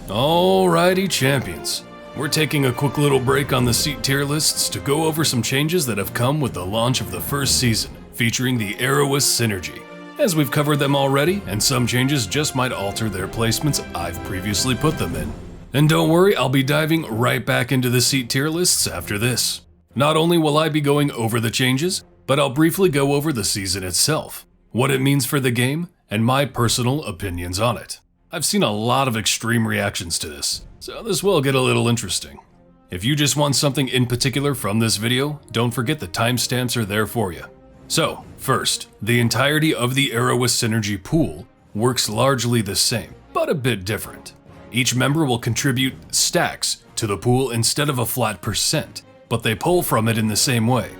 Alrighty, champions. We're taking a quick little break on the seat tier lists to go over some changes that have come with the launch of the first season, featuring the Aerois Synergy. As we've covered them already, and some changes just might alter their placements I've previously put them in. And don't worry, I'll be diving right back into the seat tier lists after this. Not only will I be going over the changes, but I'll briefly go over the season itself, what it means for the game, and my personal opinions on it. I've seen a lot of extreme reactions to this, so this will get a little interesting. If you just want something in particular from this video, don't forget the timestamps are there for you. So, first, the entirety of the Aerois Synergy pool works largely the same, but a bit different. Each member will contribute stacks to the pool instead of a flat percent, but they pull from it in the same way.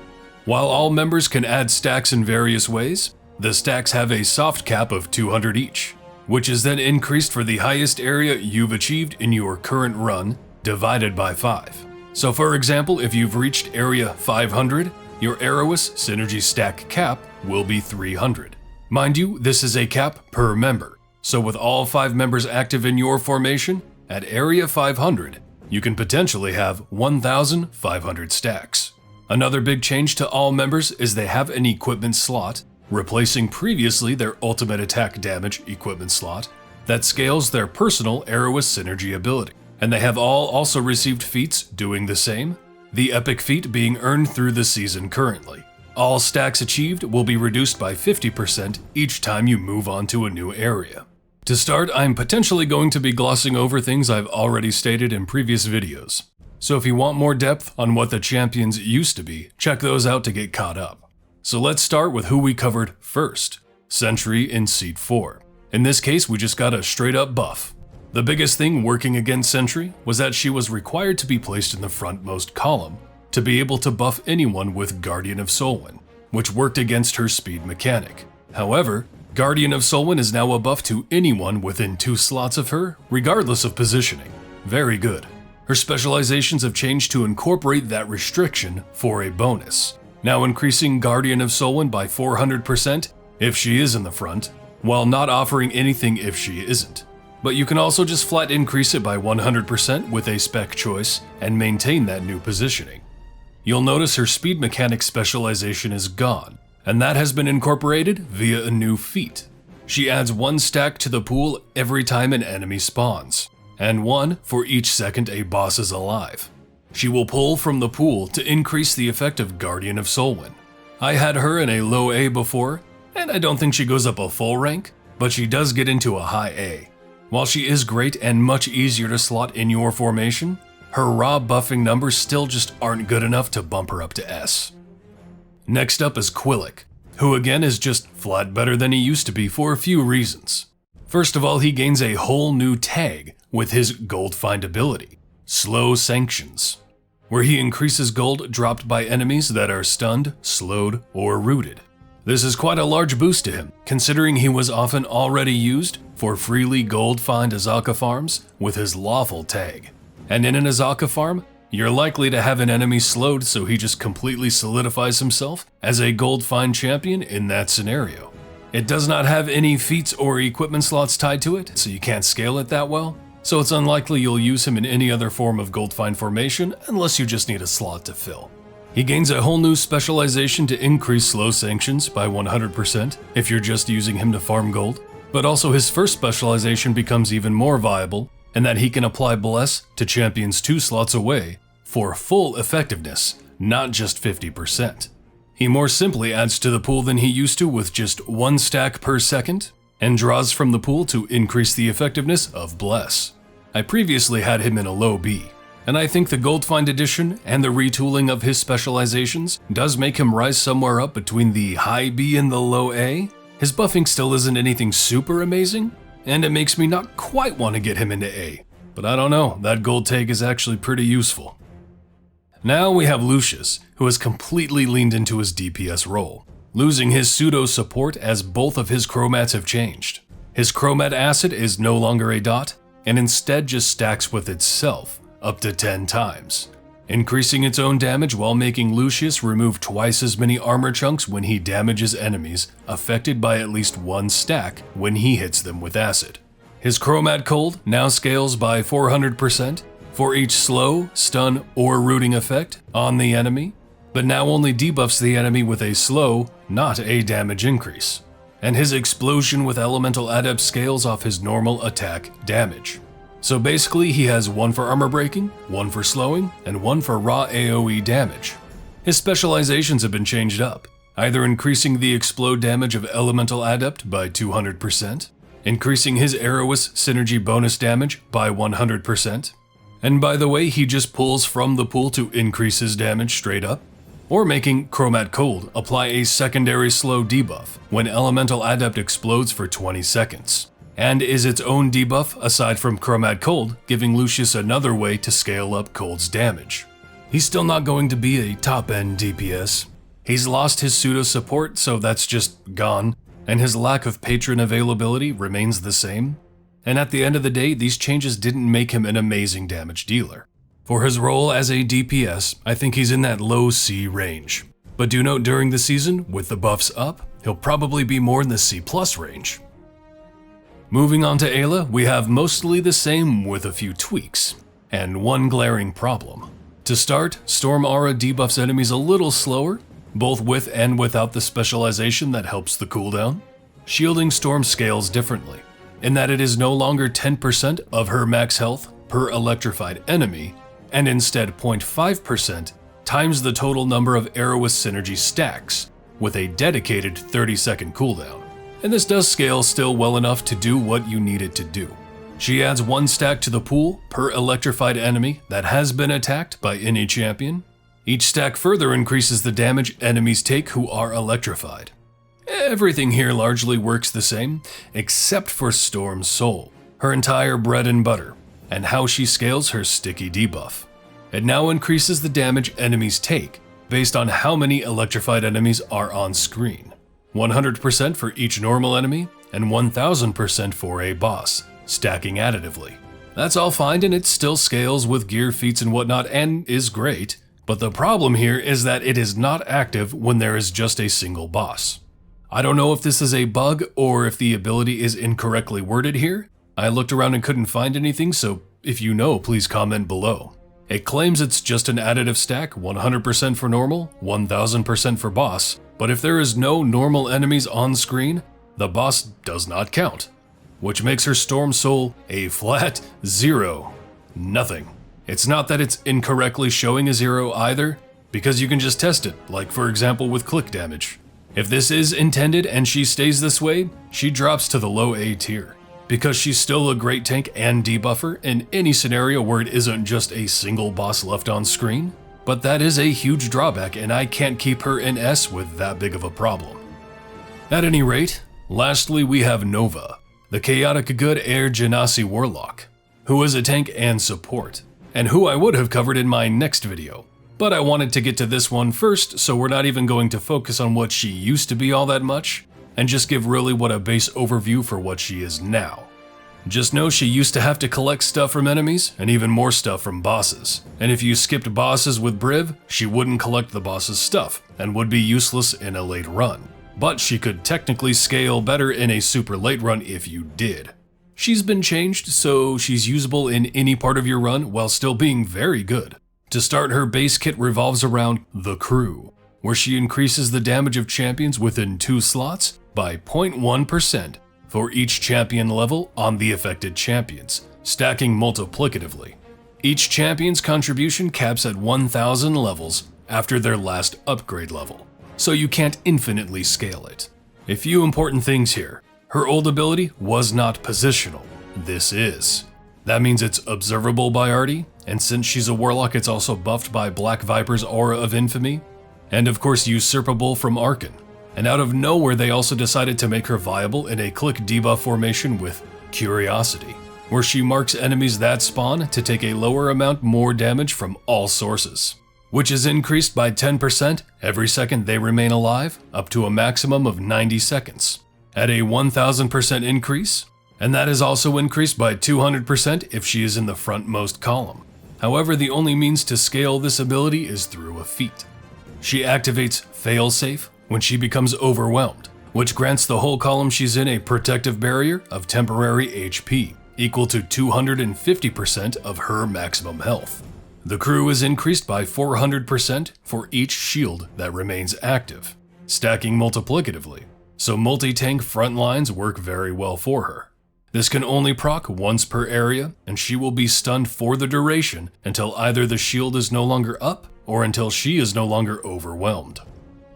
While all members can add stacks in various ways, the stacks have a soft cap of 200 each, which is then increased for the highest area you've achieved in your current run, divided by 5. So for example, if you've reached area 500, your Aerois Synergy stack cap will be 300. Mind you, this is a cap per member, so with all 5 members active in your formation, at area 500, you can potentially have 1,500 stacks. Another big change to all members is they have an equipment slot, replacing previously their ultimate attack damage equipment slot, that scales their personal Aerois Synergy ability. And they have all also received feats doing the same, the epic feat being earned through the season currently. All stacks achieved will be reduced by 50% each time you move on to a new area. To start, I'm potentially going to be glossing over things I've already stated in previous videos. So if you want more depth on what the champions used to be, check those out to get caught up. So let's start with who we covered first, Sentry in Seat 4. In this case, we just got a straight up buff. The biggest thing working against Sentry was that she was required to be placed in the frontmost column to be able to buff anyone with Guardian of Solwyn, which worked against her speed mechanic. However, Guardian of Solwyn is now a buff to anyone within 2 slots of her, regardless of positioning. Very good. Her specializations have changed to incorporate that restriction for a bonus, now increasing Guardian of Solwyn by 400% if she is in the front, while not offering anything if she isn't. But you can also just flat increase it by 100% with a spec choice and maintain that new positioning. You'll notice her speed mechanic specialization is gone, and that has been incorporated via a new feat. She adds 1 stack to the pool every time an enemy spawns, and 1 for each second a boss is alive. She will pull from the pool to increase the effect of Guardian of Solwyn. I had her in a low A before, and I don't think she goes up a full rank, but she does get into a high A. While she is great and much easier to slot in your formation, her raw buffing numbers still just aren't good enough to bump her up to S. Next up is Qillek, who again is just flat better than he used to be for a few reasons. First of all, he gains a whole new tag with his gold find ability, Slow Sanctions, where he increases gold dropped by enemies that are stunned, slowed, or rooted. This is quite a large boost to him, considering he was often already used for freely gold find Azaka farms with his lawful tag. And in an Azaka farm, you're likely to have an enemy slowed, so he just completely solidifies himself as a gold find champion in that scenario. It does not have any feats or equipment slots tied to it, so you can't scale it that well, so it's unlikely you'll use him in any other form of gold find formation unless you just need a slot to fill. He gains a whole new specialization to increase slow sanctions by 100% if you're just using him to farm gold, but also his first specialization becomes even more viable in that he can apply Bless to champions 2 slots away for full effectiveness, not just 50%. He more simply adds to the pool than he used to with just 1 stack per second, and draws from the pool to increase the effectiveness of Bless. I previously had him in a low B, and I think the Gold Find edition and the retooling of his specializations does make him rise somewhere up between the high B and the low A. His buffing still isn't anything super amazing, and it makes me not quite want to get him into A, but I don't know, that gold tag is actually pretty useful. Now we have Lucius, who has completely leaned into his DPS role, losing his pseudo support as both of his chromats have changed. His chromat acid is no longer a dot, and instead just stacks with itself up to 10 times, increasing its own damage while making Lucius remove twice as many armor chunks when he damages enemies affected by at least 1 stack when he hits them with acid. His Chromat Cold now scales by 400% for each slow, stun, or rooting effect on the enemy, but now only debuffs the enemy with a slow, not a damage increase. And his Explosion with Elemental Adept scales off his normal attack damage. So basically he has one for armor breaking, one for slowing, and one for raw AoE damage. His specializations have been changed up, either increasing the explode damage of Elemental Adept by 200%, increasing his Aerois Synergy bonus damage by 100%, and by the way, he just pulls from the pool to increase his damage straight up, or making Chromat Cold apply a secondary slow debuff when Elemental Adept explodes for 20 seconds, and is its own debuff aside from Chromat Cold, giving Lucius another way to scale up Cold's damage. He's still not going to be a top-end DPS. He's lost his pseudo support, so that's just gone, and his lack of patron availability remains the same. And at the end of the day, these changes didn't make him an amazing damage dealer. For his role as a DPS, I think he's in that low C range. But do note during the season, with the buffs up, he'll probably be more in the C+ range. Moving on to Aila, we have mostly the same with a few tweaks, and one glaring problem. To start, Storm Aura debuffs enemies a little slower, both with and without the specialization that helps the cooldown. Shielding Storm scales differently, in that it is no longer 10% of her max health per electrified enemy, and instead 0.5% times the total number of Aerois Synergy stacks, with a dedicated 30-second cooldown. And this does scale still well enough to do what you need it to do. She adds 1 stack to the pool per electrified enemy that has been attacked by any champion. Each stack further increases the damage enemies take who are electrified. Everything here largely works the same, except for Storm's Soul, her entire bread and butter, and how she scales her sticky debuff. It now increases the damage enemies take based on how many electrified enemies are on screen. 100% for each normal enemy, and 1000% for a boss, stacking additively. That's all fine and it still scales with gear feats and whatnot and is great, but the problem here is that it is not active when there is just a single boss. I don't know if this is a bug or if the ability is incorrectly worded here. I looked around and couldn't find anything, so if you know, please comment below. It claims it's just an additive stack, 100% for normal, 1000% for boss, but if there is no normal enemies on screen, the boss does not count, which makes her Storm Soul a flat 0. Nothing. It's not that it's incorrectly showing a 0 either, because you can just test it, like for example with click damage. If this is intended and she stays this way, she drops to the low A tier, because she's still a great tank and debuffer in any scenario where it isn't just a single boss left on screen. But that is a huge drawback and I can't keep her in S with that big of a problem. At any rate, lastly we have Nova, the chaotic good Air Genasi Warlock, who is a tank and support, and who I would have covered in my next video. But I wanted to get to this one first, so we're not even going to focus on what she used to be all that much, and just give really what a base overview for what she is now. Just know she used to have to collect stuff from enemies, and even more stuff from bosses. And if you skipped bosses with Briv, she wouldn't collect the boss's stuff, and would be useless in a late run. But she could technically scale better in a super late run if you did. She's been changed, so she's usable in any part of your run while still being very good. To start, her base kit revolves around the Crew, where she increases the damage of champions within 2 slots by 0.1%. for each champion level on the affected champions, stacking multiplicatively. Each champion's contribution caps at 1000 levels after their last upgrade level, so you can't infinitely scale it. A few important things here. Her old ability was not positional. This is. That means it's observable by Artie, and since she's a warlock it's also buffed by Black Viper's Aura of Infamy, and of course usurpable from Arkan. And out of nowhere they also decided to make her viable in a click debuff formation with Curiosity, where she marks enemies that spawn to take a lower amount more damage from all sources, which is increased by 10% every second they remain alive, up to a maximum of 90 seconds, at a 1000% increase, and that is also increased by 200% if she is in the frontmost column. However, the only means to scale this ability is through a feat. She activates Failsafe when she becomes overwhelmed, which grants the whole column she's in a protective barrier of temporary HP. equal to 250% of her maximum health. The crew is increased by 400% for each shield that remains active, stacking multiplicatively, so multi-tank front lines work very well for her. This can only proc once per area, and she will be stunned for the duration until either the shield is no longer up or until she is no longer overwhelmed.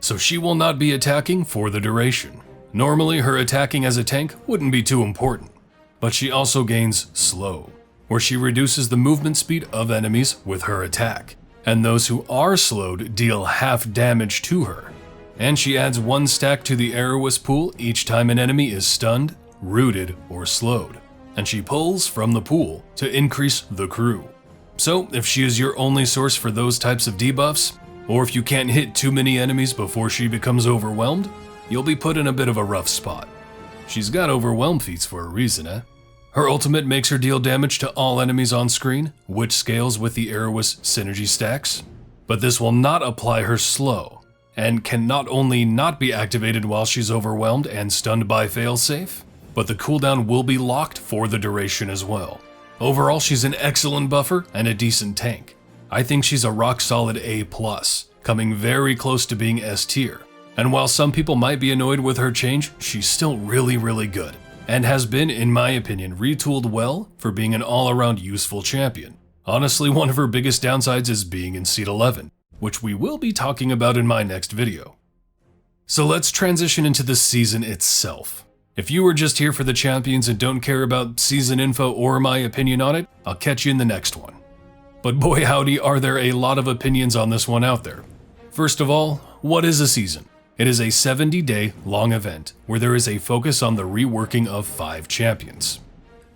So she will not be attacking for the duration. Normally her attacking as a tank wouldn't be too important, but she also gains slow, where she reduces the movement speed of enemies with her attack, and those who are slowed deal half damage to her. And she adds 1 stack to the Aerois pool each time an enemy is stunned, rooted, or slowed, and she pulls from the pool to increase the crew. So if she is your only source for those types of debuffs, or if you can't hit too many enemies before she becomes overwhelmed, you'll be put in a bit of a rough spot. She's got overwhelm feats for a reason, eh? Her ultimate makes her deal damage to all enemies on screen, which scales with the Aerois Synergy stacks, but this will not apply her slow, and can not only not be activated while she's overwhelmed and stunned by failsafe, but the cooldown will be locked for the duration as well. Overall, she's an excellent buffer and a decent tank. I think she's a rock-solid A+, coming very close to being S tier. And while some people might be annoyed with her change, she's still really good, and has been, in my opinion, retooled well for being an all-around useful champion. Honestly, one of her biggest downsides is being in Seed 11, which we will be talking about in my next video. So let's transition into the season itself. If you were just here for the champions and don't care about season info or my opinion on it, I'll catch you in the next one. But boy howdy, are there a lot of opinions on this one out there. First of all, what is a season? It is a 70-day long event where there is a focus on the reworking of 5 champions,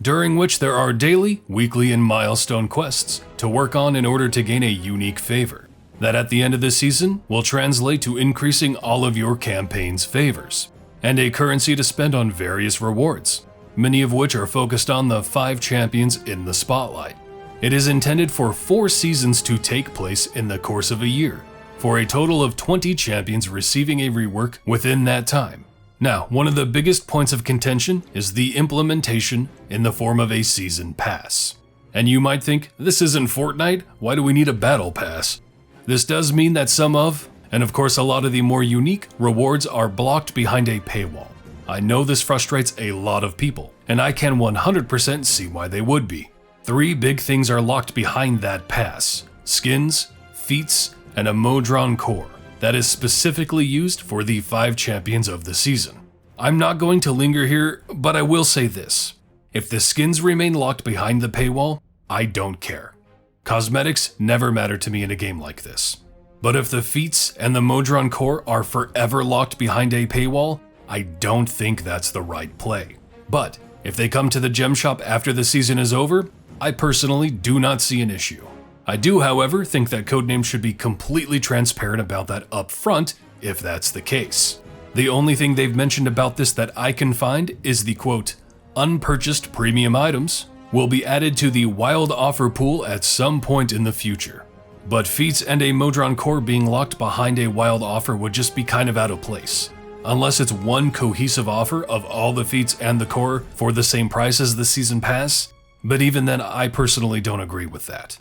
during which there are daily, weekly, and milestone quests to work on in order to gain a unique favor, that at the end of the season will translate to increasing all of your campaign's favors, and a currency to spend on various rewards, many of which are focused on the 5 champions in the spotlight. It is intended for 4 seasons to take place in the course of a year, for a total of 20 champions receiving a rework within that time. Now, one of the biggest points of contention is the implementation in the form of a season pass. And you might think, this isn't Fortnite, why do we need a battle pass? This does mean that some of, and of course a lot of the more unique, rewards are blocked behind a paywall. I know this frustrates a lot of people, and I can 100% see why they would be. 3 big things are locked behind that pass: skins, feats, and a Modron core that is specifically used for the 5 champions of the season. I'm not going to linger here, but I will say this. If the skins remain locked behind the paywall, I don't care. Cosmetics never matter to me in a game like this. But if the feats and the Modron core are forever locked behind a paywall, I don't think that's the right play. But if they come to the gem shop after the season is over, I personally do not see an issue. I do, however, think that Codenames should be completely transparent about that up front, if that's the case. The only thing they've mentioned about this that I can find is the quote, unpurchased premium items will be added to the wild offer pool at some point in the future. But feats and a Modron core being locked behind a wild offer would just be kind of out of place. Unless it's one cohesive offer of all the feats and the core for the same price as the season pass, but even then I personally don't agree with that.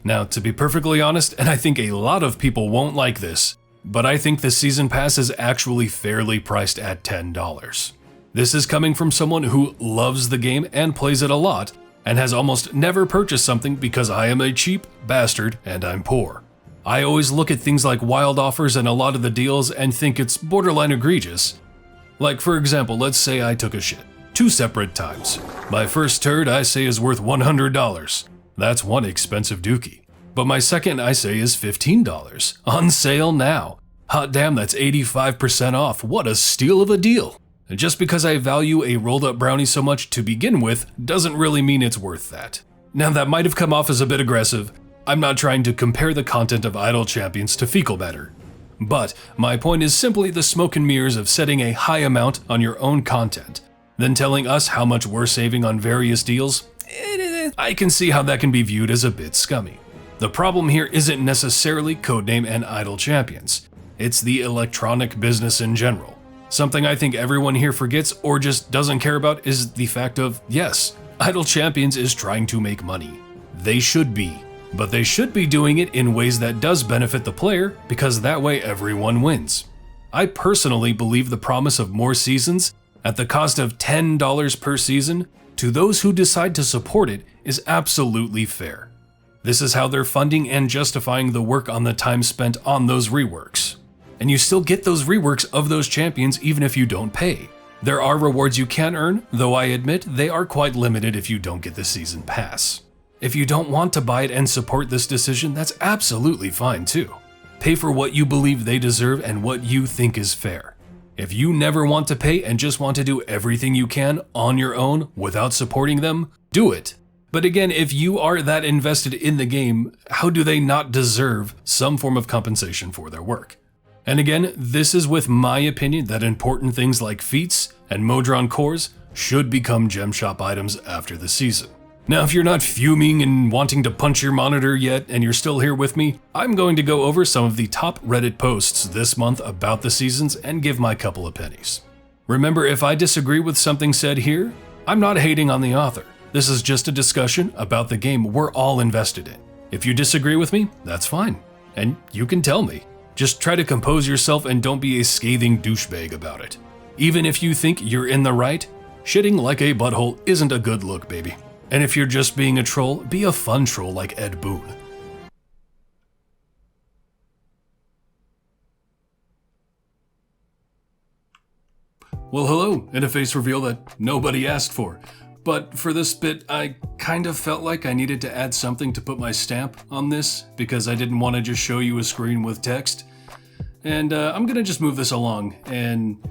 Now, to be perfectly honest, and I think a lot of people won't like this, but I think the season pass is actually fairly priced at $10. This is coming from someone who loves the game and plays it a lot, and has almost never purchased something because I am a cheap bastard and I'm poor. I always look at things like wild offers and a lot of the deals and think it's borderline egregious. Like for example, let's say I took a shit 2 separate times. My first turd I say is worth $100. That's one expensive dookie. But my second I say is $15. On sale now. Hot damn, that's 85% off. What a steal of a deal. And just because I value a rolled up brownie so much to begin with doesn't really mean it's worth that. Now that might have come off as a bit aggressive. I'm not trying to compare the content of Idle Champions to fecal matter. But my point is simply the smoke and mirrors of setting a high amount on your own content, then telling us how much we're saving on various deals. I can see how that can be viewed as a bit scummy. The problem here isn't necessarily Codename and Idle Champions. It's the electronic business in general. Something I think everyone here forgets or just doesn't care about is the fact of, yes, Idle Champions is trying to make money. They should be. But they should be doing it in ways that does benefit the player, because that way everyone wins. I personally believe the promise of more seasons at the cost of $10 per season to those who decide to support it is absolutely fair. This is how they're funding and justifying the work on the time spent on those reworks. And you still get those reworks of those champions even if you don't pay. There are rewards you can earn, though I admit they are quite limited if you don't get the season pass. If you don't want to buy it and support this decision, that's absolutely fine too. Pay for what you believe they deserve and what you think is fair. If you never want to pay and just want to do everything you can on your own without supporting them, do it. But again, if you are that invested in the game, how do they not deserve some form of compensation for their work? And again, this is with my opinion that important things like feats and Modron cores should become gem shop items after the season. Now, if you're not fuming and wanting to punch your monitor yet and you're still here with me, I'm going to go over some of the top Reddit posts this month about the seasons and give my couple of pennies. Remember, if I disagree with something said here, I'm not hating on the author. This is just a discussion about the game we're all invested in. If you disagree with me, that's fine. And you can tell me. Just try to compose yourself and don't be a scathing douchebag about it. Even if you think you're in the right, shitting like a butthole isn't a good look, baby. And if you're just being a troll, be a fun troll like Ed Boon. Well, hello, and a face reveal that nobody asked for. But for this bit, I kind of felt like I needed to add something to put my stamp on this, because I didn't want to just show you a screen with text. And I'm gonna just move this along, and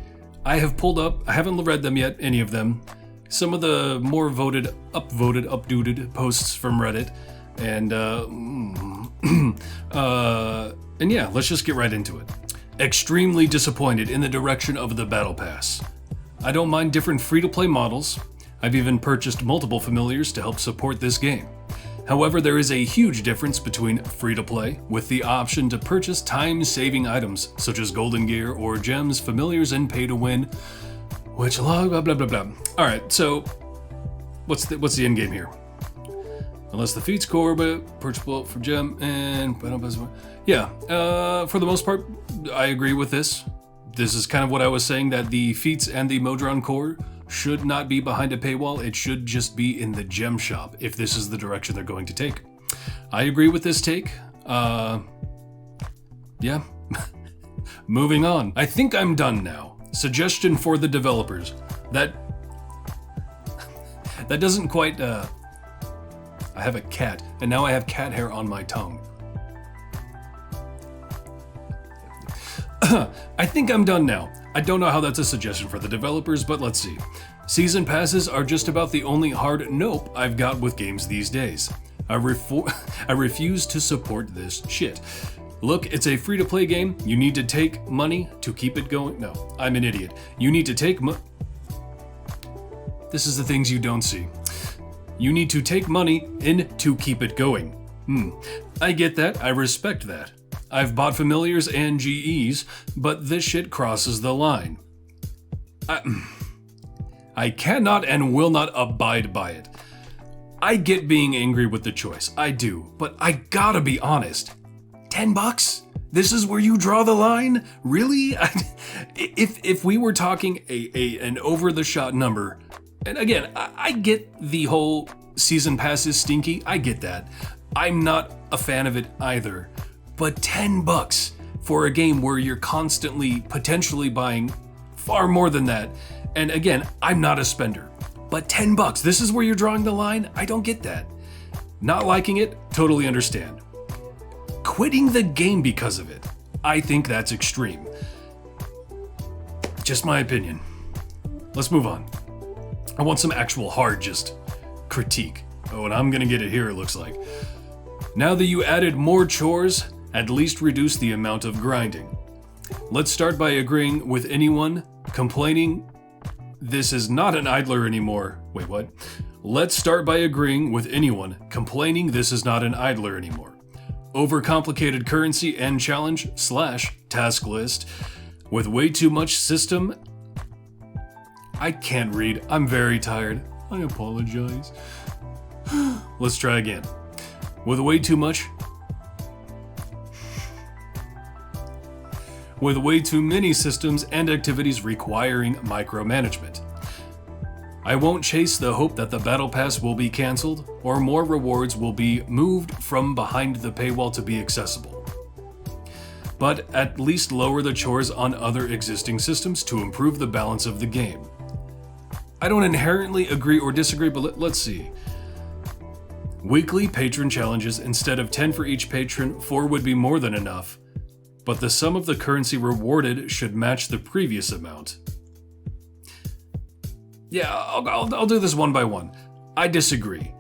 I have pulled up, I haven't read them yet, any of them, some of the more upvoted posts from Reddit, and yeah, let's just get right into it. Extremely disappointed in the direction of the Battle Pass. I don't mind different free-to-play models. I've even purchased multiple familiars to help support this game. However, there is a huge difference between free-to-play, with the option to purchase time-saving items such as golden gear or gems, familiars, and pay-to-win, which blah blah blah blah. All right, so what's the end game here? Unless the feats core, but purchasable for gem and yeah. For the most part, I agree with this. This is kind of what I was saying, that the feats and the Modron core should not be behind a paywall. It should just be in the gem shop if this is the direction they're going to take. I agree with this take. Yeah. Moving on. I think I'm done now. Suggestion for the developers. That doesn't quite, I have a cat, and now I have cat hair on my tongue. I think I'm done now. I don't know how that's a suggestion for the developers, but let's see. Season passes are just about the only hard nope I've got with games these days. I refuse to support this shit. Look, it's a free-to-play game. You need to take money to keep it going. No, I'm an idiot. You need to take This is the things you don't see. You need to take money in to keep it going. I get that. I respect that. I've bought familiars and GEs, but this shit crosses the line. I cannot and will not abide by it. I get being angry with the choice. I do, but I gotta be honest. $10? This is where you draw the line? Really? If we were talking an over-the-shot number, and again, I get the whole season pass is stinky. I get that. I'm not a fan of it either. But $10 for a game where you're constantly potentially buying far more than that. And again, I'm not a spender. But $10, this is where you're drawing the line? I don't get that. Not liking it, totally understand. Quitting the game because of it, I think that's extreme. Just my opinion. Let's move on. I want some actual hard just critique. Oh, and I'm gonna get it here, it looks like. Now that you added more chores, at least reduce the amount of grinding. Let's start by agreeing with anyone complaining this is not an idler anymore. Wait, what? Let's start by agreeing with anyone complaining this is not an idler anymore. Overcomplicated currency and challenge / task list with way too much system. I can't read. I'm very tired. I apologize. Let's try again. With way too many systems and activities requiring micromanagement. I won't chase the hope that the Battle Pass will be cancelled or more rewards will be moved from behind the paywall to be accessible. But at least lower the chores on other existing systems to improve the balance of the game. I don't inherently agree or disagree, but let's see. Weekly patron challenges, instead of 10 for each patron, 4 would be more than enough, but the sum of the currency rewarded should match the previous amount. Yeah, I'll do this one by one. I disagree.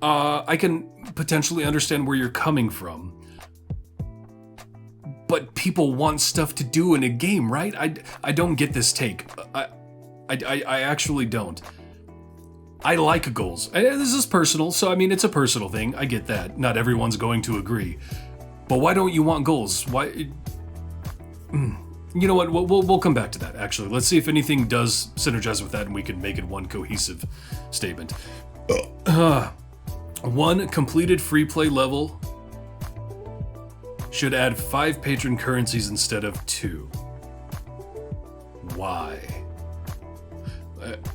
I can potentially understand where you're coming from, but people want stuff to do in a game, right? I don't get this take. I actually don't. I like goals. This is personal, so I mean, it's a personal thing. I get that. Not everyone's going to agree. But why don't you want goals? Why? You know what? We'll come back to that, actually. Let's see if anything does synergize with that and we can make it one cohesive statement. One completed free play level should add 5 patron currencies instead of 2. Why?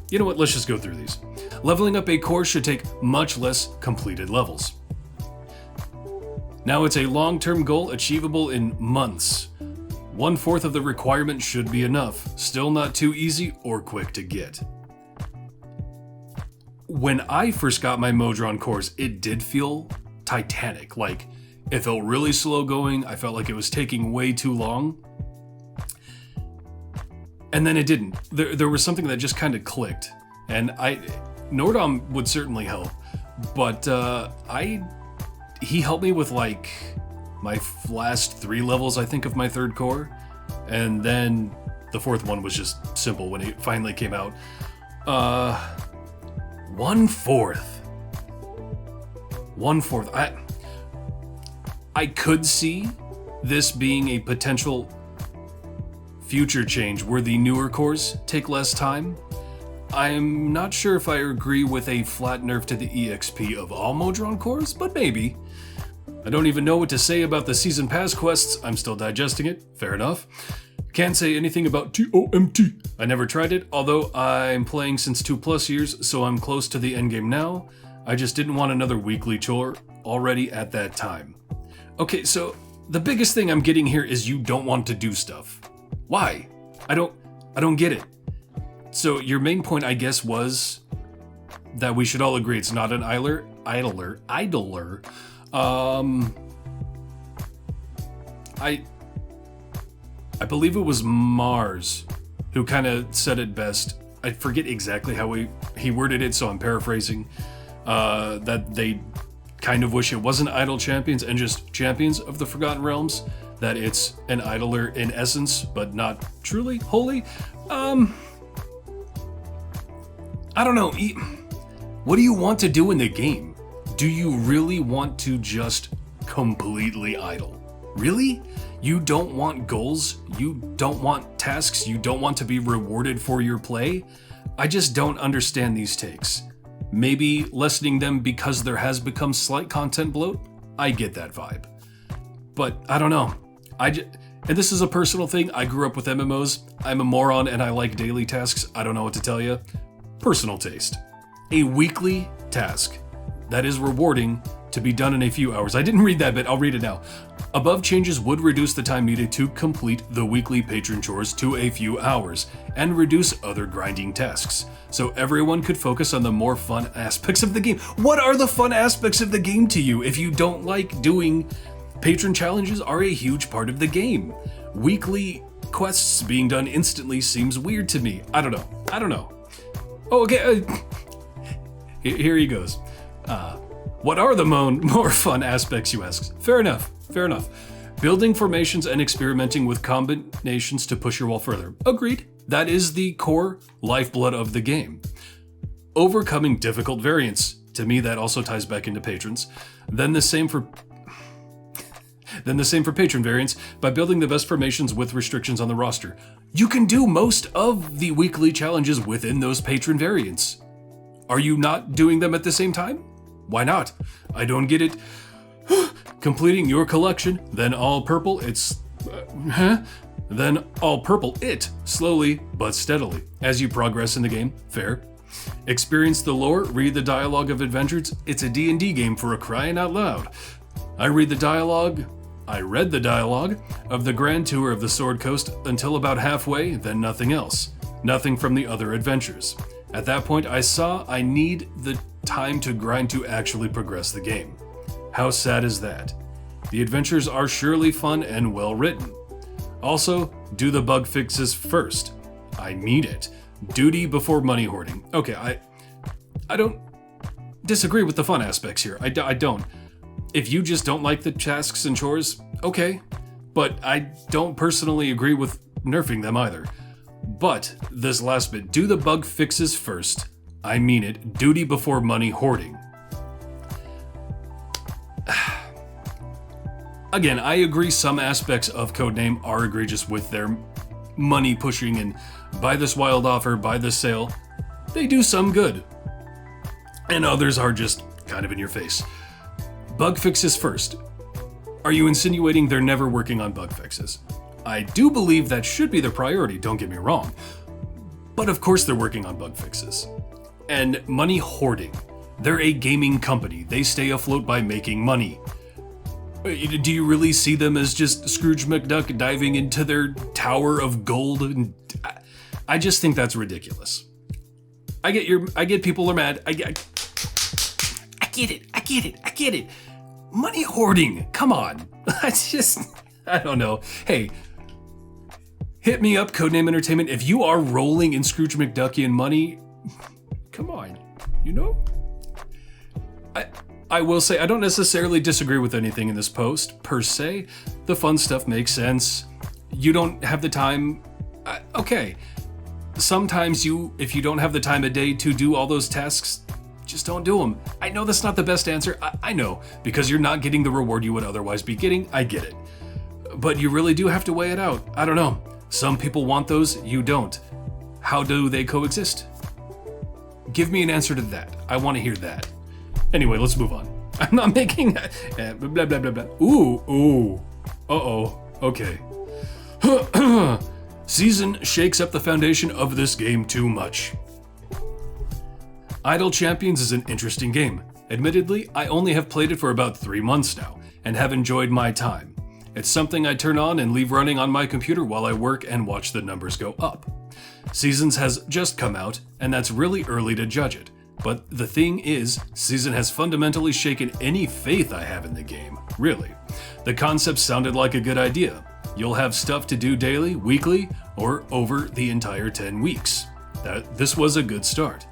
You know what? Let's just go through these. Leveling up a core should take much less completed levels. Now it's a long-term goal achievable in months. 1/4 of the requirement should be enough. Still not too easy or quick to get. When I first got my Modron cores, it did feel titanic. Like, it felt really slow going. I felt like it was taking way too long. And then it didn't. There was something that just kind of clicked. And Nordom would certainly help. But he helped me with like my last 3 levels, I think, of my 3rd core. And then the 4th one was just simple when it finally came out. 1/4. 1/4. I could see this being a potential future change where the newer cores take less time. I'm not sure if I agree with a flat nerf to the EXP of all Modron cores, but maybe. I don't even know what to say about the Season Pass quests. I'm still digesting it. Fair enough. Can't say anything about TOMT. I never tried it, although I'm playing since 2+ years, so I'm close to the endgame now. I just didn't want another weekly chore already at that time. Okay, so the biggest thing I'm getting here is you don't want to do stuff. Why? I don't get it. So your main point, I guess, was that we should all agree it's not an idler. I believe it was Mars who kind of said it best. I forget exactly how he worded it, so I'm paraphrasing. That they kind of wish it wasn't idle champions and just champions of the Forgotten Realms. That it's an idler in essence, but not truly holy. I don't know. What do you want to do in the game? Do you really want to just completely idle? Really? You don't want goals? You don't want tasks? You don't want to be rewarded for your play? I just don't understand these takes. Maybe lessening them because there has become slight content bloat? I get that vibe. But I don't know. And this is a personal thing. I grew up with MMOs. I'm a moron and I like daily tasks. I don't know what to tell you. Personal taste. A weekly task that is rewarding to be done in a few hours. I didn't read that bit, I'll read it now. Above changes would reduce the time needed to complete the weekly patron chores to a few hours and reduce other grinding tasks, so everyone could focus on the more fun aspects of the game. What are the fun aspects of the game to you if you don't like doing patron challenges are a huge part of the game? Weekly quests being done instantly seems weird to me. I don't know. Oh, okay. Here he goes. What are the more fun aspects, you ask? Fair enough. Building formations and experimenting with combinations to push your wall further. Agreed. That is the core lifeblood of the game. Overcoming difficult variants. To me, that also ties back into patrons. Then the same for patron variants by building the best formations with restrictions on the roster. You can do most of the weekly challenges within those patron variants. Are you not doing them at the same time? Why not? I don't get it. Completing your collection, then all purple, Then all purple it, slowly but steadily, as you progress in the game, fair. Experience the lore, read the dialogue of adventures, it's a D&D game for a crying out loud. I read the dialogue of the Grand Tour of the Sword Coast until about halfway, then nothing else. Nothing from the other adventures. At that point I saw I need the time to grind to actually progress the game. How sad is that? The adventures are surely fun and well written. Also, do the bug fixes first. I need it. Duty before money hoarding. Okay, I don't disagree with the fun aspects here. I don't. If you just don't like the tasks and chores, okay. But I don't personally agree with nerfing them either. But this last bit, do the bug fixes first. I mean it. Duty before money hoarding. Again, I agree some aspects of Codename are egregious with their money pushing and buy this wild offer, buy this sale. They do some good. And others are just kind of in your face. Bug fixes first. Are you insinuating they're never working on bug fixes? I do believe that should be their priority, don't get me wrong. But of course they're working on bug fixes. And money hoarding. They're a gaming company. They stay afloat by making money. Do you really see them as just Scrooge McDuck diving into their tower of gold? I just think that's ridiculous. I get people are mad. I get it. Money hoarding, come on. I don't know. Hey, hit me up, Codename Entertainment. If you are rolling in Scrooge McDuckian money, come on, you know? I will say, I don't necessarily disagree with anything in this post, per se. The fun stuff makes sense. You don't have the time, okay. Sometimes if you don't have the time of day to do all those tasks, just don't do them. I know that's not the best answer, I know, because you're not getting the reward you would otherwise be getting, I get it. But you really do have to weigh it out. I don't know. Some people want those, you don't. How do they coexist? Give me an answer to that. I want to hear that. Anyway, let's move on. I'm not making blah, blah, blah, blah. Ooh. Uh-oh. Okay. Season shakes up the foundation of this game too much. Idle Champions is an interesting game. Admittedly, I only have played it for about 3 months now, and have enjoyed my time. It's something I turn on and leave running on my computer while I work and watch the numbers go up. Seasons has just come out, and that's really early to judge it. But the thing is, Season has fundamentally shaken any faith I have in the game, really. The concept sounded like a good idea. You'll have stuff to do daily, weekly, or over the entire 10 weeks. This was a good start.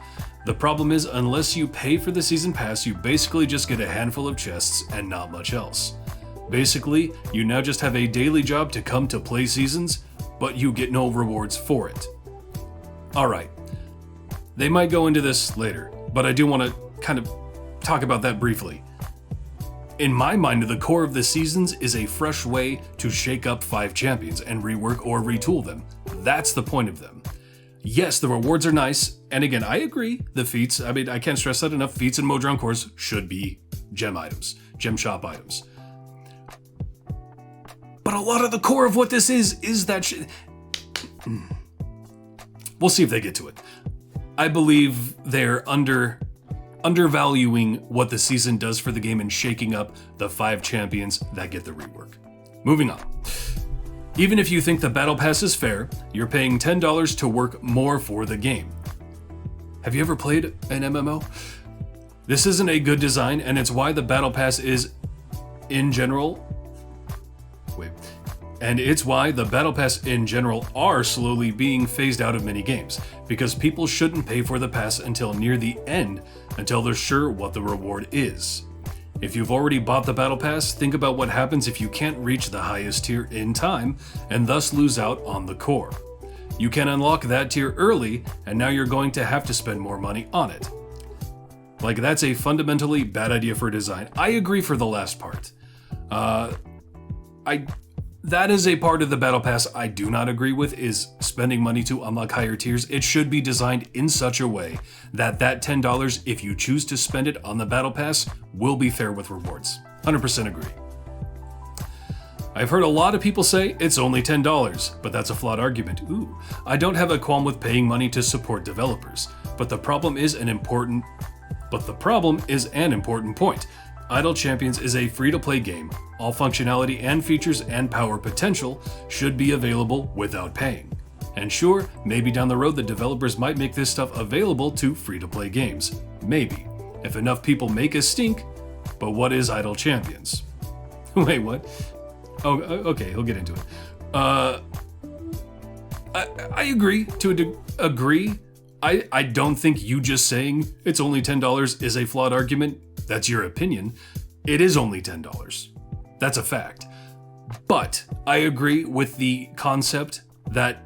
The problem is, unless you pay for the season pass, you basically just get a handful of chests and not much else. Basically, you now just have a daily job to come to play seasons, but you get no rewards for it. Alright, they might go into this later, but I do want to kind of talk about that briefly. In my mind, the core of the seasons is a fresh way to shake up 5 champions and rework or retool them. That's the point of them. Yes, the rewards are nice, and again, I agree, the feats, I can't stress that enough, feats and Modron cores should be gem items, gem shop items. But a lot of the core of what this is that shit. We'll see if they get to it. I believe they're undervaluing what the season does for the game and shaking up the 5 champions that get the rework. Moving on. Even if you think the battle pass is fair, you're paying $10 to work more for the game. Have you ever played an MMO? This isn't a good design, and it's why the battle pass is, in general, are slowly being phased out of many games, because people shouldn't pay for the pass until near the end, until they're sure what the reward is. If you've already bought the battle pass, think about what happens if you can't reach the highest tier in time, and thus lose out on the core. You can unlock that tier early, and now you're going to have to spend more money on it. Like, that's a fundamentally bad idea for design. I agree for the last part. That is a part of the Battle Pass I do not agree with, is spending money to unlock higher tiers. It should be designed in such a way that $10, if you choose to spend it on the Battle Pass, will be fair with rewards. 100% agree. I've heard a lot of people say it's only $10, but that's a flawed argument. Ooh, I don't have a qualm with paying money to support developers, but the problem is an important point. Idle Champions is a free-to-play game. All functionality and features and power potential should be available without paying. And sure, maybe down the road the developers might make this stuff available to free-to-play games. Maybe. If enough people make a stink. But what is Idle Champions? Wait, what? Oh, okay, he'll get into it. I agree to agree. I don't think you just saying it's only $10 is a flawed argument. That's your opinion. It is only $10. That's a fact. But I agree with the concept that,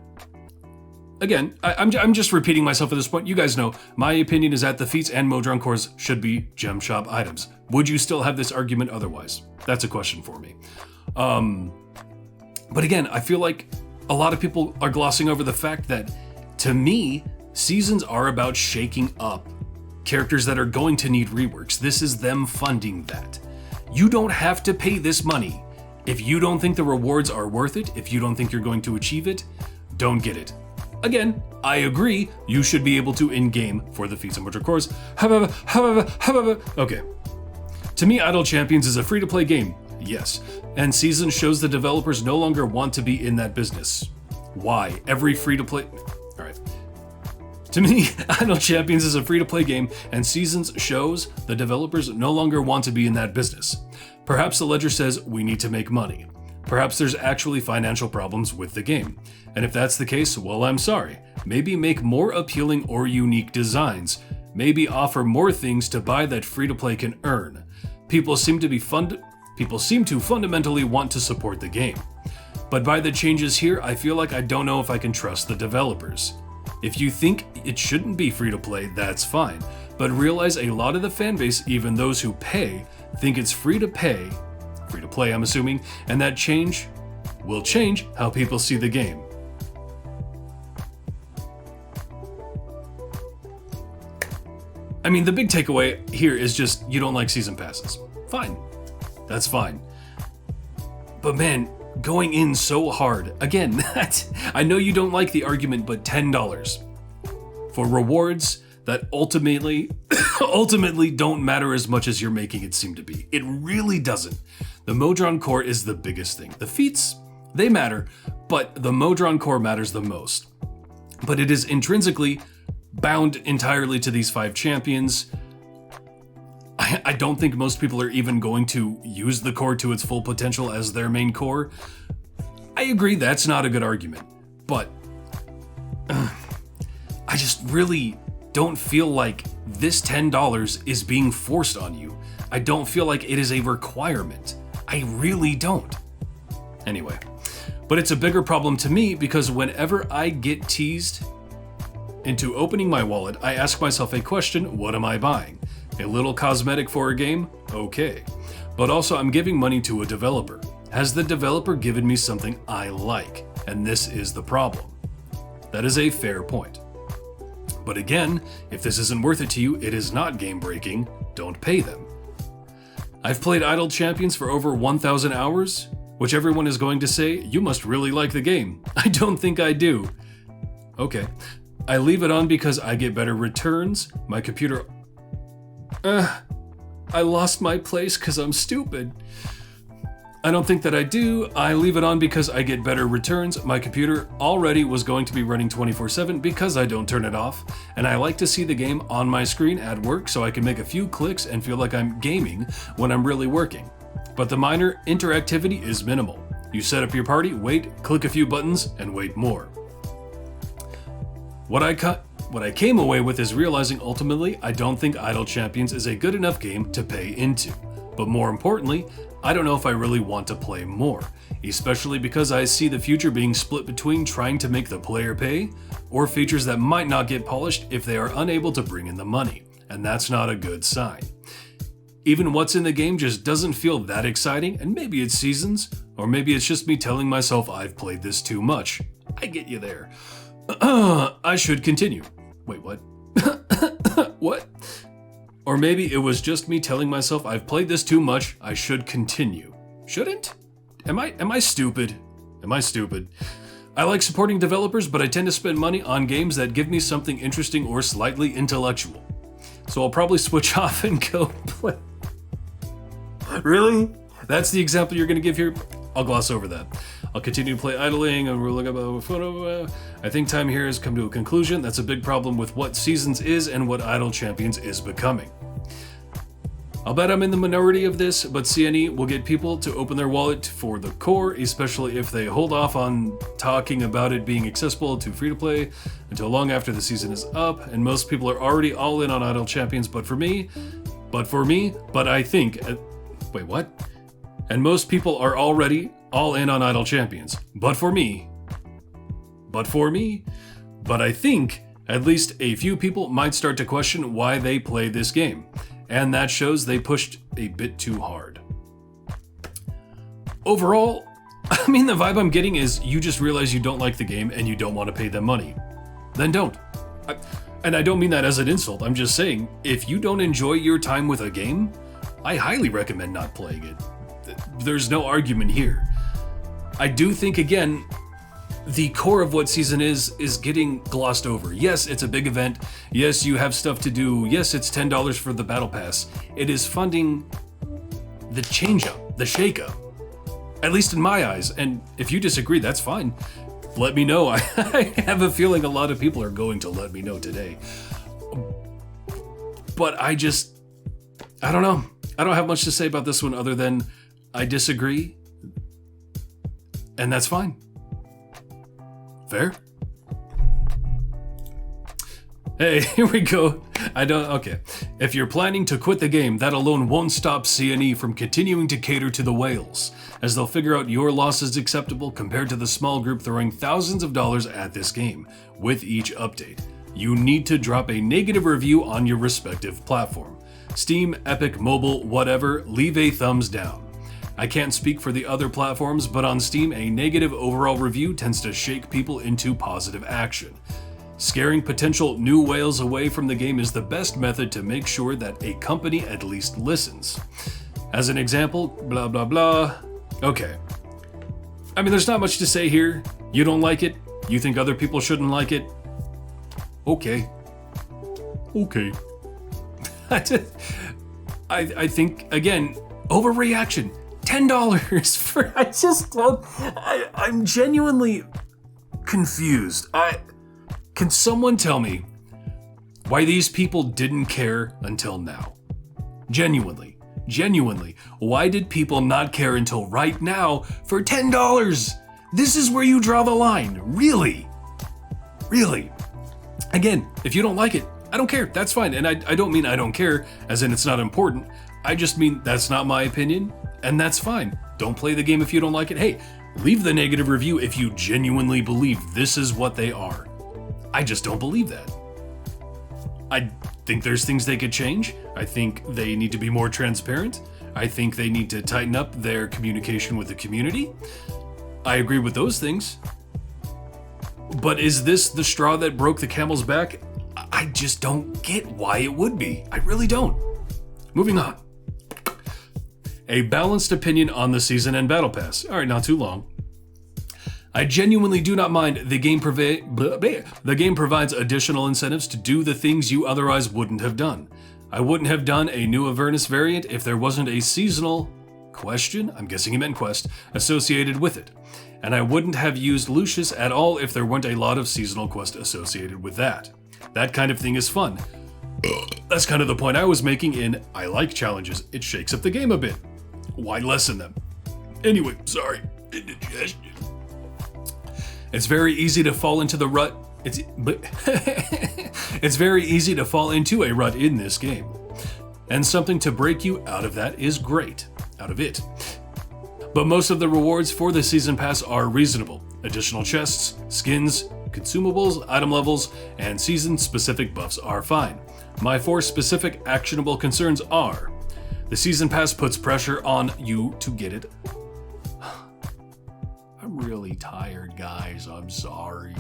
again, I'm just repeating myself at this point. You guys know, my opinion is that the feats and Modron cores should be gem shop items. Would you still have this argument otherwise? That's a question for me. But again, I feel like a lot of people are glossing over the fact that, to me, seasons are about shaking up characters that are going to need reworks. This is them funding that. You don't have to pay this money. If you don't think the rewards are worth it, if you don't think you're going to achieve it, don't get it. Again, I agree, you should be able to in-game for the feats and Modron cores. However, okay. To me, Idle Champions is a free-to-play game, yes, and Season shows the developers no longer want to be in that business. Why? Every free-to-play... Alright. To me, Idle Champions is a free-to-play game, and Seasons shows the developers no longer want to be in that business. Perhaps the ledger says we need to make money. Perhaps there's actually financial problems with the game. And if that's the case, well, I'm sorry. Maybe make more appealing or unique designs. Maybe offer more things to buy that free-to-play can earn. People seem to fundamentally want to support the game. But by the changes here, I feel like I don't know if I can trust the developers. If you think it shouldn't be free-to-play, that's fine. But realize a lot of the fanbase, even those who pay, think it's free-to-play, I'm assuming, and that change will change how people see the game. I mean, the big takeaway here is just you don't like season passes. Fine. That's fine. But man, going in so hard, again, I know you don't like the argument, but $10 for rewards that ultimately don't matter as much as you're making it seem to be. It really doesn't. The Modron core is the biggest thing. The feats, they matter, but the Modron core matters the most. But it is intrinsically bound entirely to these 5 champions. I don't think most people are even going to use the core to its full potential as their main core. I agree that's not a good argument, but I just really don't feel like this $10 is being forced on you. I don't feel like it is a requirement. I really don't. Anyway, but it's a bigger problem to me because whenever I get teased into opening my wallet, I ask myself a question: what am I buying? A little cosmetic for a game? Okay. But also I'm giving money to a developer. Has the developer given me something I like? And this is the problem. That is a fair point. But again, if this isn't worth it to you, it is not game breaking, don't pay them. I've played Idle Champions for over 1,000 hours, which everyone is going to say, you must really like the game. I don't think I do. Okay. I leave it on because I get better returns. My computer... I lost my place because I'm stupid. I don't think that I do. I leave it on because I get better returns. My computer already was going to be running 24/7 because I don't turn it off. And I like to see the game on my screen at work so I can make a few clicks and feel like I'm gaming when I'm really working. But the minor interactivity is minimal. You set up your party, wait, click a few buttons, and wait more. What I came away with is realizing ultimately I don't think Idle Champions is a good enough game to pay into. But more importantly, I don't know if I really want to play more, especially because I see the future being split between trying to make the player pay or features that might not get polished if they are unable to bring in the money, and that's not a good sign. Even what's in the game just doesn't feel that exciting, and maybe it's seasons, or maybe it's just me telling myself I've played this too much. I get you there. I should continue. Wait, what? What? Or maybe it was just me telling myself I've played this too much, I should continue. Shouldn't? Am I stupid? Am I stupid? I like supporting developers, but I tend to spend money on games that give me something interesting or slightly intellectual. So I'll probably switch off and go play. Really? That's the example you're going to give here? I'll gloss over that. I'll continue to play idling and we'll look at a photo. I think time here has come to a conclusion. That's a big problem with what Seasons is and what Idle Champions is becoming. I'll bet I'm in the minority of this, but CNE will get people to open their wallet for the core, especially if they hold off on talking about it being accessible to free-to-play until long after the season is up, and most people are already all in on Idle Champions, but I think... wait, what? And most people are already all in on Idle Champions, but I think at least a few people might start to question why they play this game. And that shows they pushed a bit too hard. Overall, I mean, the vibe I'm getting is you just realize you don't like the game and you don't want to pay them money. Then don't. And I don't mean that as an insult, I'm just saying, if you don't enjoy your time with a game, I highly recommend not playing it. There's no argument here. I do think, again, the core of what Season is getting glossed over. Yes, it's a big event. Yes, you have stuff to do. Yes, it's $10 for the Battle Pass. It is funding the change-up, the shakeup. At least in my eyes. And if you disagree, that's fine. Let me know. I have a feeling a lot of people are going to let me know today. But I don't know. I don't have much to say about this one other than I disagree. And that's fine. Fair? Hey, here we go. Okay. If you're planning to quit the game, that alone won't stop CNE from continuing to cater to the whales, as they'll figure out your loss is acceptable compared to the small group throwing thousands of dollars at this game with each update. You need to drop a negative review on your respective platform. Steam, Epic, Mobile, whatever, leave a thumbs down. I can't speak for the other platforms, but on Steam, a negative overall review tends to shake people into positive action. Scaring potential new whales away from the game is the best method to make sure that a company at least listens. As an example, blah blah blah. Okay. I mean, there's not much to say here. You don't like it. You think other people shouldn't like it. Okay. I think, again, overreaction. $10 for... I just don't... I'm genuinely confused. Can someone tell me why these people didn't care until now? Genuinely. Why did people not care until right now for $10? This is where you draw the line. Really? Again, if you don't like it, I don't care. That's fine. And I don't mean I don't care, as in it's not important. I just mean that's not my opinion. And that's fine. Don't play the game if you don't like it. Hey, leave the negative review if you genuinely believe this is what they are. I just don't believe that. I think there's things they could change. I think they need to be more transparent. I think they need to tighten up their communication with the community. I agree with those things. But is this the straw that broke the camel's back? I just don't get why it would be. I really don't. Moving on. A balanced opinion on the season and Battle Pass. All right, not too long. I genuinely do not mind the game provides additional incentives to do the things you otherwise wouldn't have done. I wouldn't have done a new Avernus variant if there wasn't a seasonal question, I'm guessing he meant quest, associated with it. And I wouldn't have used Lucius at all if there weren't a lot of seasonal quest associated with that. That kind of thing is fun. That's kind of the point I was making in I like challenges. It shakes up the game a bit. Why lessen them? Anyway, sorry. Indigestion. It's very easy to fall into the rut. It's very easy to fall into a rut in this game. And something to break you out of that is great. Out of it. But most of the rewards for the season pass are reasonable. Additional chests, skins, consumables, item levels, and season-specific buffs are fine. My 4 specific actionable concerns are: The season pass puts pressure on you to get it. I'm really tired, guys. I'm sorry.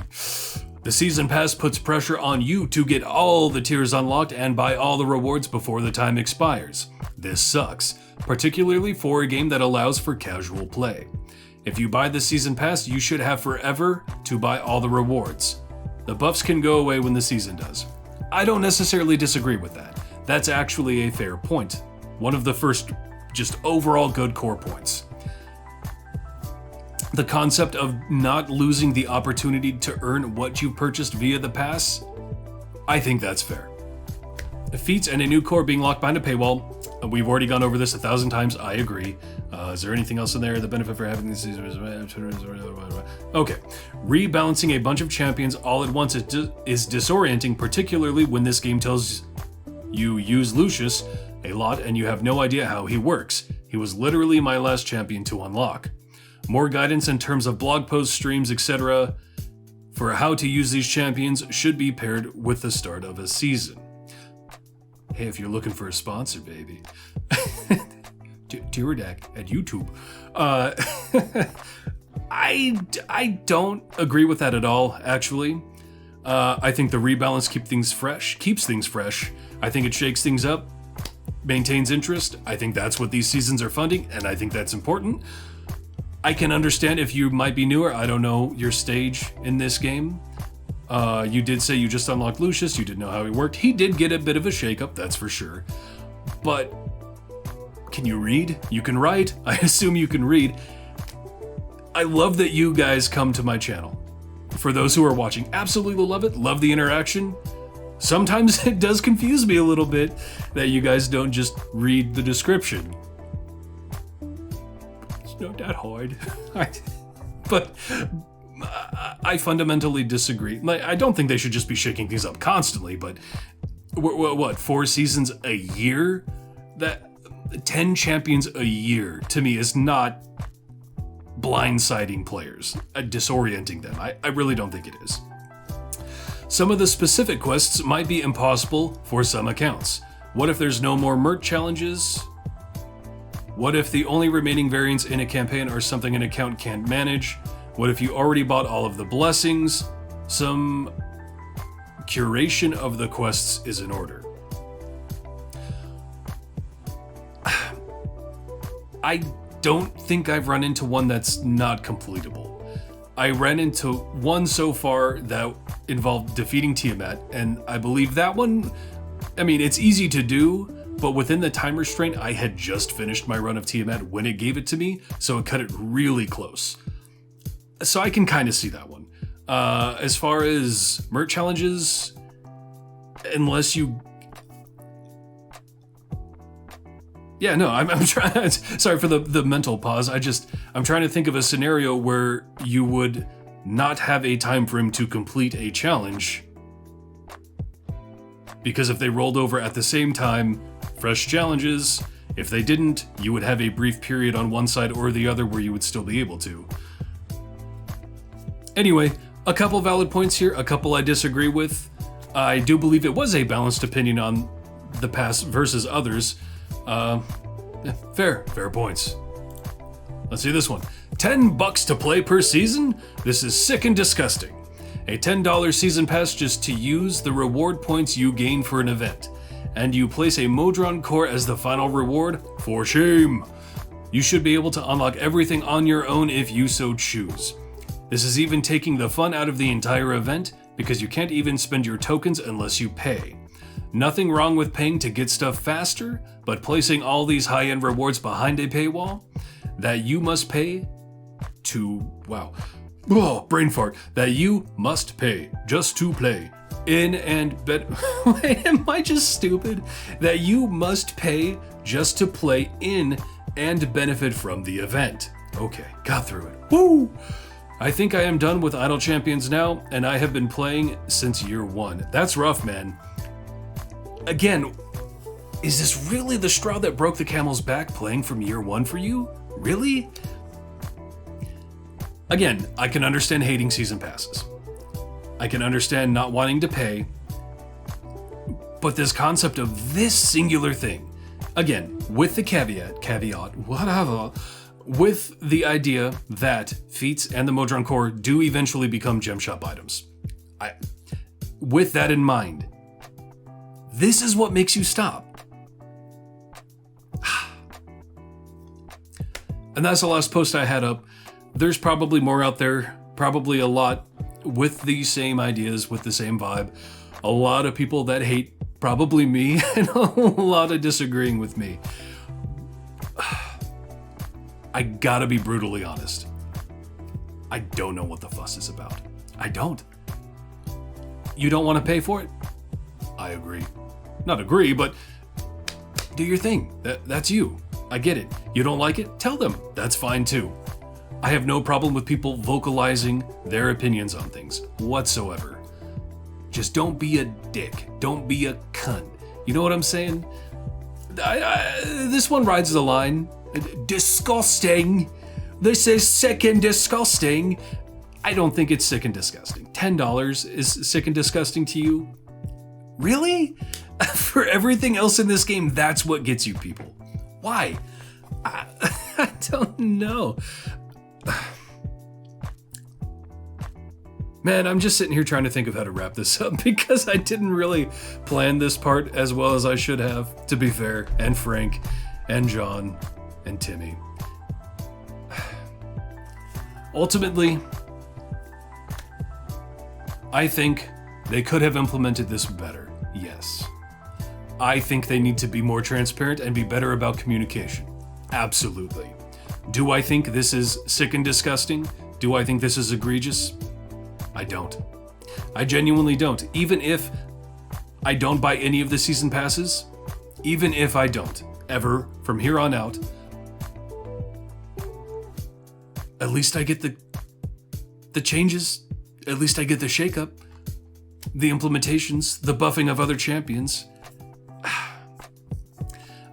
The season pass puts pressure on you to get all the tiers unlocked and buy all the rewards before the time expires. This sucks, particularly for a game that allows for casual play. If you buy the season pass, you should have forever to buy all the rewards. The buffs can go away when the season does. I don't necessarily disagree with that. That's actually a fair point. One of the first just overall good core points. The concept of not losing the opportunity to earn what you purchased via the pass, I think that's fair. Feats and a new core being locked behind a paywall, we've already gone over this 1,000 times, I agree. Is there anything else in there? The benefit for having these... Okay. Rebalancing a bunch of champions all at once is disorienting, particularly when this game tells you use Lucius a lot and you have no idea how he works. He was literally my last champion to unlock. More guidance in terms of blog posts, streams, etc. for how to use these champions should be paired with the start of a season. Hey, if you're looking for a sponsor, baby. Tyredack at YouTube. I don't agree with that at all, actually. I think the rebalance keeps things fresh. I think it shakes things up, maintains interest. I think that's what these seasons are funding, and I think that's important. I can understand if you might be newer. I don't know your stage in this game. You did say you just unlocked Lucius. You didn't know how he worked. He did get a bit of a shakeup, that's for sure. But can you read? You can write. I assume you can read. I love that you guys come to my channel. For those who are watching, absolutely love it. Love the interaction. Sometimes it does confuse me a little bit that you guys don't just read the description. It's not that hard. But I fundamentally disagree. I don't think they should just be shaking things up constantly, but what 4 seasons a year? That 10 champions a year to me is not blindsiding players, disorienting them. I really don't think it is. Some of the specific quests might be impossible for some accounts. What if there's no more merch challenges? What if the only remaining variants in a campaign are something an account can't manage? What if you already bought all of the blessings? Some curation of the quests is in order. I don't think I've run into one that's not completable. I ran into one so far that involved defeating Tiamat, and I believe that one, it's easy to do, but within the time restraint, I had just finished my run of Tiamat when it gave it to me, so it cut it really close. So I can kind of see that one. As far as merch challenges, unless you... Yeah, no, I'm trying... Sorry for the mental pause. I'm trying to think of a scenario where you would not have a time frame to complete a challenge. Because if they rolled over at the same time, fresh challenges. If they didn't, you would have a brief period on one side or the other where you would still be able to. Anyway, a couple valid points here, a couple I disagree with. I do believe it was a balanced opinion on the pass versus others. Fair points. Let's see this one. $10 to play per season? This is sick and disgusting. A $10 season pass just to use the reward points you gain for an event. And you place a Modron core as the final reward? For shame! You should be able to unlock everything on your own if you so choose. This is even taking the fun out of the entire event because you can't even spend your tokens unless you pay. Nothing wrong with paying to get stuff faster, but placing all these high-end rewards behind a paywall that you must pay to... Wow. Oh, brain fart. That you must pay just to play. In and bet... Am I just stupid? That you must pay just to play in and benefit from the event. Okay, got through it. Woo! I think I am done with Idle Champions now, and I have been playing since year 1. That's rough, man. Again, is this really the straw that broke the camel's back, playing from year 1 for you? Really? Again, I can understand hating season passes. I can understand not wanting to pay. But this concept of this singular thing, Again, with the caveat, whatever, with the idea that feats and the Modron Core do eventually become gem shop items. With that in mind, this is what makes you stop. And that's the last post I had up. There's probably more out there, probably a lot with the same ideas, with the same vibe. A lot of people that hate probably me, and a lot of disagreeing with me. I gotta be brutally honest. I don't know what the fuss is about. I don't. You don't want to pay for it? I agree. Not agree, but do your thing. That's you. I get it. You don't like it? Tell them. That's fine too. I have no problem with people vocalizing their opinions on things whatsoever. Just don't be a dick. Don't be a cunt. You know what I'm saying? This one rides the line. Disgusting. This is sick and disgusting. I don't think it's sick and disgusting. $10 is sick and disgusting to you? Really? For everything else in this game, that's what gets you people. Why? I don't know. Man, I'm just sitting here trying to think of how to wrap this up because I didn't really plan this part as well as I should have, to be fair, and Frank, and John, and Timmy. Ultimately, I think they could have implemented this better, yes. I think they need to be more transparent and be better about communication. Absolutely. Do I think this is sick and disgusting? Do I think this is egregious? I don't. I genuinely don't. Even if I don't buy any of the season passes, even if I don't, ever, from here on out, at least I get the changes, at least I get the shakeup, the implementations, the buffing of other champions.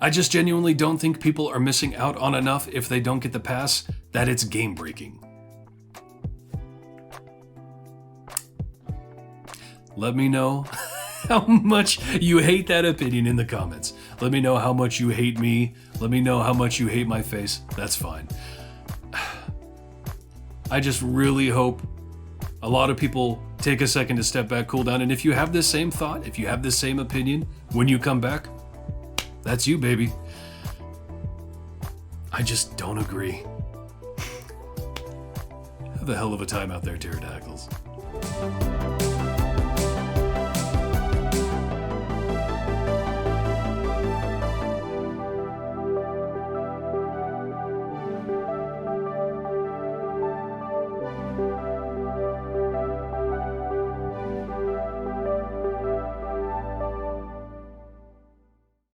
I just genuinely don't think people are missing out on enough if they don't get the pass that it's game breaking. Let me know how much you hate that opinion in the comments. Let me know how much you hate me. Let me know how much you hate my face. That's fine. I just really hope a lot of people take a second to step back, cool down, and if you have the same thought, if you have the same opinion when you come back, that's you, baby. I just don't agree. Have a hell of a time out there, pterodactyls.